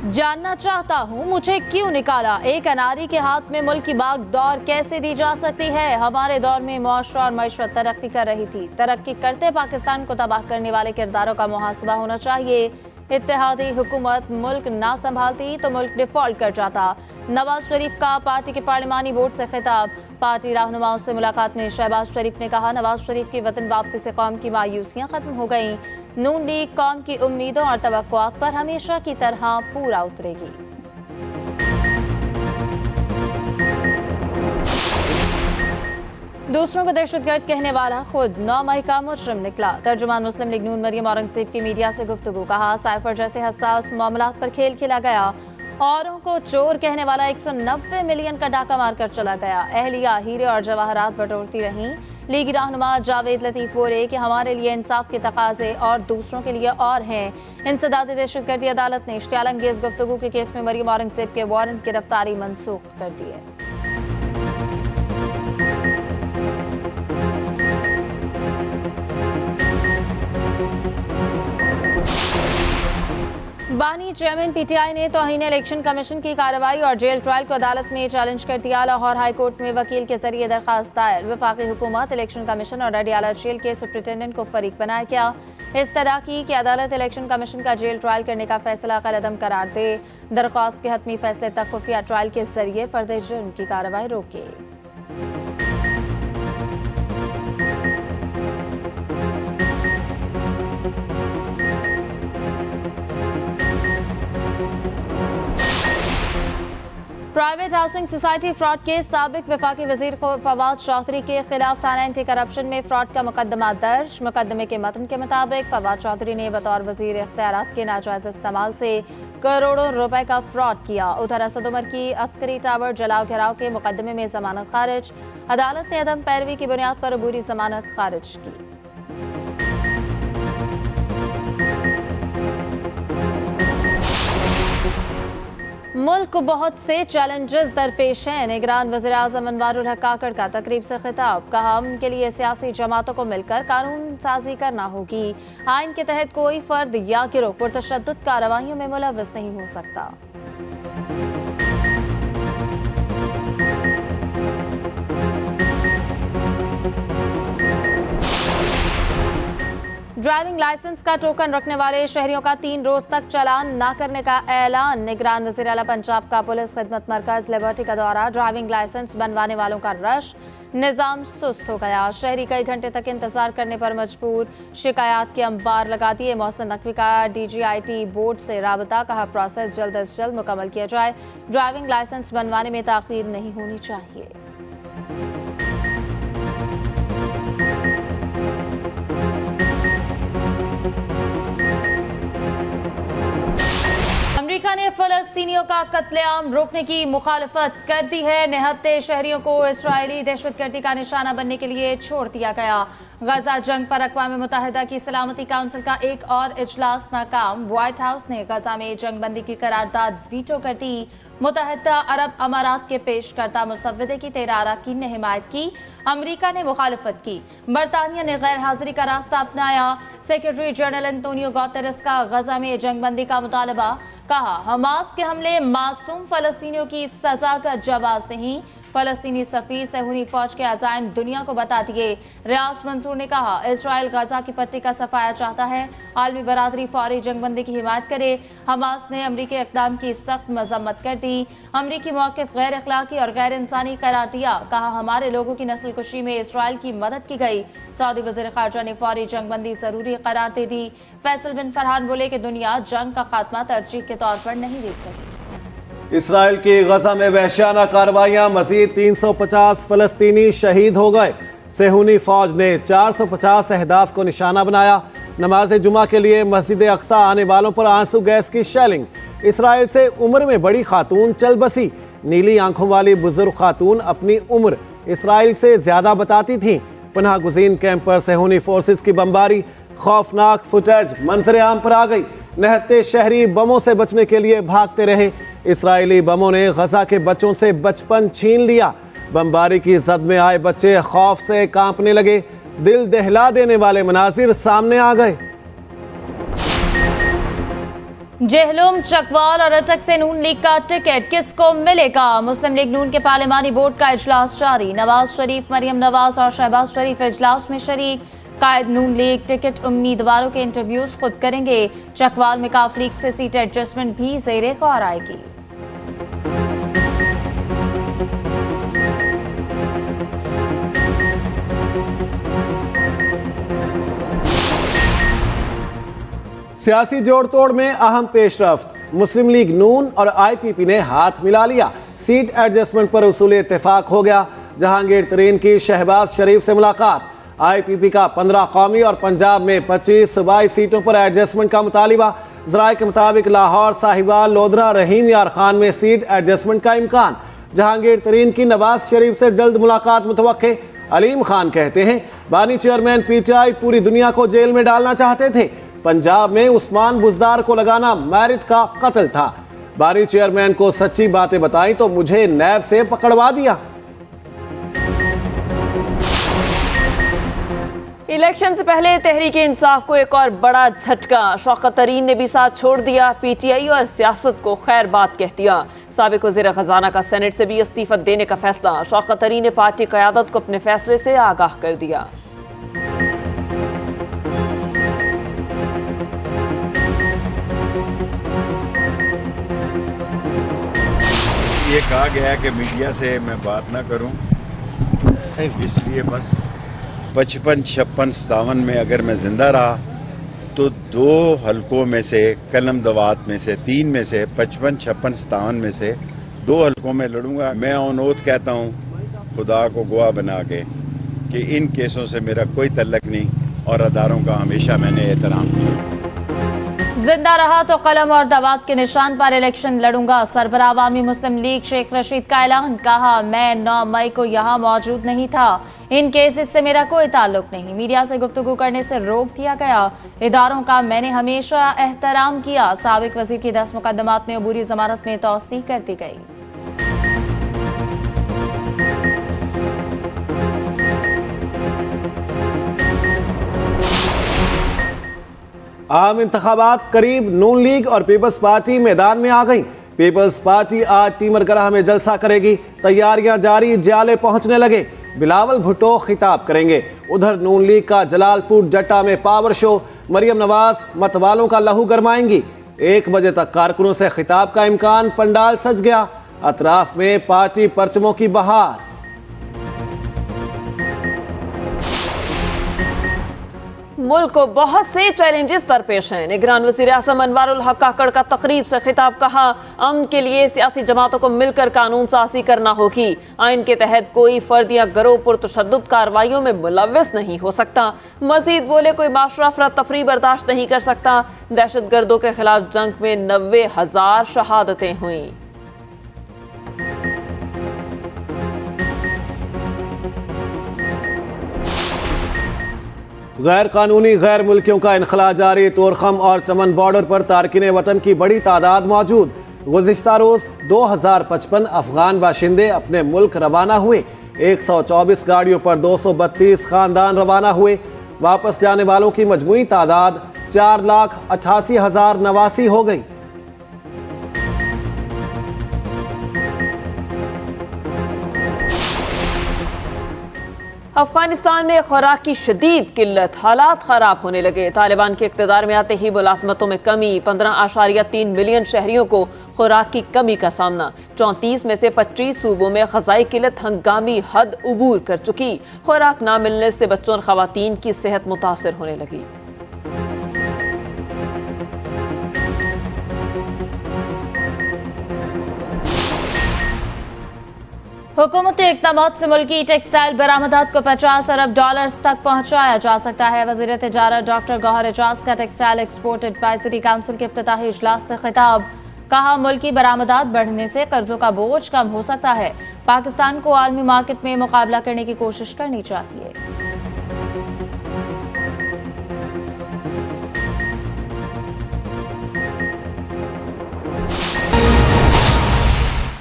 जानना चाहता हूँ मुझे क्यों निकाला। एक अनारी के हाथ में मुल्क की बाग दौड़ कैसे दी जा सकती है। हमारे दौर में मुआशरा और मईशत तरक्की कर रही थी। तरक्की करते पाकिस्तान को तबाह करने वाले किरदारों का मुहासबा होना चाहिए। इत्तेहादी हुकूमत मुल्क ना संभालती तो मुल्क डिफॉल्ट कर जाता। नवाज शरीफ का पार्टी के पार्लिमानी बोर्ड से खिताब। पार्टी रहनुमाओं से मुलाकात में शहबाज शरीफ ने कहा, नवाज शरीफ की वतन वापसी से कौम की मायूसियां खत्म हो गईं। नून लीग कौम की उम्मीदों और तवक्कुआत पर हमेशा की तरह पूरा उतरेगी। दूसरों को दहशतगर्द कहने वाला खुद 9 मई का मुजरिम निकला। तर्जुमान मुस्लिम लीग नून मरियम औरंगजेब की मीडिया से गुफ्तगू। कहा, साइफर जैसे हसास मामलात पर खेल खेला गया। औरों को चोर कहने वाला 190 मिलियन का डाका मारकर चला गया। अहलिया हीरे और जवाहरात बटोरती रहीं। लीगी रहनुमा जावेद लतीफ बोले कि हमारे लिए इंसाफ के तकाजे और दूसरों के लिए और हैं। इंसदाद दहशतगर्दी अदालत ने इश्तियाल अंगेज गुफ्तगू के केस में मरियम औरंगजेब के वारंट गिरफ्तारी मनसूख कर दी है। बानी चेयरमैन पीटीआई ने तौहीन इलेक्शन कमीशन की कार्रवाई और जेल ट्रायल को अदालत में चैलेंज कर दिया। लाहौर हाई कोर्ट में वकील के जरिए दरखास्त दायर। वफाकी हुकूमत इलेक्शन कमीशन और अडियाला जेल के सुप्रिंटेंडेंट को फरीक बनाया गया। इस तरह की कि अदालत इलेक्शन कमीशन का जेल ट्रायल करने का फैसला कलअदम करार दे। दरख्वास्त के हतमी फैसले तक खुफिया ट्रायल के जरिए फर्द जुर्म की कार्रवाई रोके। प्राइवेट हाउसिंग सोसाइटी फ्रॉड के साबिक वफाकी वजीर फवाद चौधरी के खिलाफ थाना एंटी करप्शन में फ्रॉड का मुकदमा दर्ज। मुकदमे के मतन के मुताबिक फवाद चौधरी ने बतौर वजीर इख्तियारात के नाजायज इस्तेमाल से करोड़ों रुपए का फ्रॉड किया। उधर असद उमर की अस्करी टावर जलाओ घिराव के मुकदमे में जमानत खारिज। अदालत ने अदम पैरवी की बुनियाद पर अबूरी जमानत खारिज की। मुल्क को बहुत से चैलेंजेस दरपेश हैं। निगरान वज़ीर आज़म अनवारुल हक काकड़ का तकरीब से खिताब। कहा, उनके लिए सियासी जमातों को मिलकर कानून साजी करना होगी। आइन के तहत कोई फर्द या गिरोह पुरतशद्दुद कार्रवाइयों में मुलव्वस नहीं हो सकता। ड्राइविंग लाइसेंस का टोकन रखने वाले शहरियों का 3 रोज तक चालान न करने का ऐलान। निगरान वज़ीर आला पंजाब का पुलिस खिदमत मरकज लिबर्टी का दौरा। ड्राइविंग लाइसेंस बनवाने वालों का रश। निज़ाम सुस्त हो गया। शहरी कई घंटे तक इंतजार करने पर मजबूर। शिकायत के अंबार लगा दिए। मोहसिन नकवी का DGIT बोर्ड से राबता। कहा, प्रोसेस जल्द अज जल्द मुकम्मल किया जाए। ड्राइविंग लाइसेंस बनवाने में ताख़ीर नहीं होनी चाहिए। अमेरिका ने फलस्तीनियों का कत्लेआम रोकने की मुखालफत कर दी है। निहत्ते शहरियों को इस्राएली दहशतगर्दी का निशाना बनने के लिए छोड़ दिया गया। गजा जंग पर अक़वाम मुत्तहिदा की सलामती काउंसिल का एक और इजलास नाकाम। व्हाइट हाउस ने गजा में जंगबंदी की करारदाद वीटो कर दी। मुत्तहिदा अरब अमारात के पेश करता मुसव्वदे की 13 अरकान ने हिमायत की। अमरीका ने मुखालफत की। बरतानिया ने गैर हाजिरी का रास्ता अपनाया। सेक्रेटरी जनरल एंटोनियो गुतेरेस का गजा में जंगबंदी का मुतालबा। कहा, हमास के हमले मासूम फलस्तीनियों की सजा का जवाब नहीं। फलस्तीनी सफीर सहूनी फौज के अज़ाइम दुनिया को बता दिए। रियाज मंसूर ने कहा, इसराइल गजा की पट्टी का सफाया चाहता है। आलमी बरादरी फौरी जंगबंदी की हिमायत करे। हमास ने अमरीकी इक़दाम की सख्त मजम्मत कर दी। अमरीकी मौक़िफ़ गैर अखलाकी और गैर इंसानी करार दिया। कहा, हमारे लोगों की नस्ल कुशी में इसराइल की मदद की गई। सऊदी वज़ीर ख़ारजा ने फौरी जंगबंदी ज़रूरी करार दे दी। फैसल बिन फरहान बोले कि दुनिया जंग का खात्मा तरजीह के तौर पर नहीं देख रही। इसराइल की गजा में वहशियाना कार्रवाइयां। मजीद 350 फलस्तीनी शहीद हो गए। सेहूनी फौज ने 450 अहदाफ को निशाना बनाया। नमाज जुमा के लिए मस्जिद अक्सा आने वालों पर आंसू गैस की शेलिंग। इसराइल से उम्र में बड़ी खातून चल बसी। नीली आंखों वाली बुजुर्ग खातून अपनी उम्र इसराइल से ज्यादा बताती थीं। पनाह गुज़ीन कैंप पर सेहूनी फोर्सेस की बमबारी। खौफनाक फुटेज मंजर आम पर आ गई। निहत्ते शहरी बमों से बचने के लिए भागते रहे। इसराइली बमों ने गजा के बच्चों से बचपन छीन लिया। बमबारी की जद में आए बच्चे खौफ से कांपने लगे। दिल दहला देने वाले मनाजिर सामने आ गए। जेहलुम, चकवाल और अटक से नून लीग का टिकट किसको मिलेगा? मुस्लिम लीग नून के पार्लिमानी बोर्ड का इजलास जारी। नवाज शरीफ, मरियम नवाज और शहबाज शरीफ इजलास में शरीक। कायद नून लीग टिकट उम्मीदवारों के इंटरव्यूज खुद करेंगे। चकवाल में काफ लीग से सीट एडजस्टमेंट भी ज़ेरे गौर आएगी। सियासी जोड़ तोड़ में अहम पेशरफ्त। मुस्लिम लीग नून और आईपीपी ने हाथ मिला लिया। सीट एडजस्टमेंट पर उसूल इत्तेफाक हो गया। जहांगीर तरीन की शहबाज शरीफ से मुलाकात। आईपीपी का 15 कौमी और पंजाब में 25 सूबाई सीटों पर एडजस्टमेंट का मुतालिबा। जराये के मुताबिक लाहौर, साहिवाल, लोधरा, रहीम यार खान में सीट एडजस्टमेंट का इम्कान। जहांगीर तरीन की नवाज शरीफ से जल्द मुलाकात मुतवक्के। अलीम खान कहते हैं बानी चेयरमैन पीटीआई पूरी दुनिया को जेल में डालना चाहते थे। पंजाब में उस्मान बुजदार को लगाना मैरिट का कत्ल था। बानी चेयरमैन को सच्ची बातें बताई तो मुझे नैब से पकड़वा दिया। इलेक्शन से पहले तहरीक इंसाफ को एक और बड़ा झटका। शौकत तरीन ने भी साथ छोड़ दिया। पीटीआई और सियासत को खैर बात कह दिया। साबिक वज़ीर खजाना का सेनेट से भी इस्तीफा देने का फैसला। शौकत तरीन ने पार्टी क़यादत को अपने फैसले से आगाह कर दिया। ये कहा गया कि मीडिया से मैं बात ना करूं, इसलिए बस 55, 56, 57 में अगर मैं जिंदा रहा तो 2 हलकों में से, कलम दवात में से 3 में से, 55, 56, 57 में से 2 हलकों में लड़ूंगा। मैं ऑन ओथ कहता हूं खुदा को गवाह बना के कि इन केसों से मेरा कोई तल्लक नहीं और अदारों का हमेशा मैंने एहतराम किया। जिंदा रहा तो कलम और दवात के निशान पर इलेक्शन लड़ूंगा। सरबराह अवामी मुस्लिम लीग शेख रशीद का ऐलान। कहा मैं 9 मई को यहां मौजूद नहीं था। इन केसेस से मेरा कोई ताल्लुक नहीं। मीडिया से गुफ्तगू करने से रोक दिया गया। इदारों का मैंने हमेशा एहतराम किया। साबिक वजीर की 10 मुकदमात में अबूरी जमानत में तौसीह कर दी गई। आम इंतखाबात करीब। नून लीग और पीपल्स पार्टी मैदान में आ गई। पीपल्स पार्टी आज तीमरगराह में जलसा करेगी। तैयारियां जारी, ज्याले पहुंचने लगे। बिलावल भुट्टो खिताब करेंगे। उधर नून लीग का जलालपुर जट्टा में पावर शो। मरियम नवाज मतवालों का लहू गरमाएंगी। 1 बजे तक कारकुनों से खिताब का इम्कान। पंडाल सज गया। अतराफ में पार्टी परचमों की बहार। मुल्क को बहुत से चैलेंजेस दरपेश हैं। निगरान वज़ीर आज़म अनवारुल हक काकड़ का तकरीब से खिताब। कहा अमन के लिए सियासी जमातों को मिलकर कानून साज़ी करना होगी। आइन के तहत कोई फर्द या गिरोह पुरतशद्दुद कार्रवाइयों में मुलव्वस नहीं हो सकता। मजीद बोले कोई माशरा अफरा तफरी बर्दाश्त नहीं कर सकता। दहशत गर्दों के खिलाफ जंग में 90,000 शहादतें हुई। गैर कानूनी गैर मुल्कियों का इनखला जारी। तोरखम और चमन बॉर्डर पर तारकिन वतन की बड़ी तादाद मौजूद। गुज़िश्ता रोज़ 2055 अफगान बाशिंदे अपने मुल्क रवाना हुए। 124 गाड़ियों पर 232 खानदान रवाना हुए। वापस जाने वालों की मजमूई तादाद 4,88,089 हो गई। अफगानिस्तान में खुराक की शदीद किल्लत। हालात खराब होने लगे। तालिबान के इक़्तिदार में आते ही मुलाजमतों में कमी। 15.3 मिलियन शहरियों को खुराक की कमी का सामना। 34 में से 25 सूबों में ग़ज़ाई किल्लत हंगामी हद उबूर कर चुकी। खुराक ना मिलने से बच्चों और ख़वातीन की सेहत मुतासर होने लगी। हुकूमती इक़दामात से मुल्की टेक्सटाइल बरामदात को 50 अरब डॉलर्स तक पहुंचाया जा सकता है। वज़ीर तिजारत डॉक्टर गौहर एजाज का टेक्सटाइल एक्सपोर्ट एडवाइजरी काउंसिल के इफ्तिताही इजलास से खिताब। कहा मुल्की बरामदात बढ़ने से कर्जों का बोझ कम हो सकता है। पाकिस्तान को आलमी मार्केट में मुकाबला करने की कोशिश करनी चाहिए।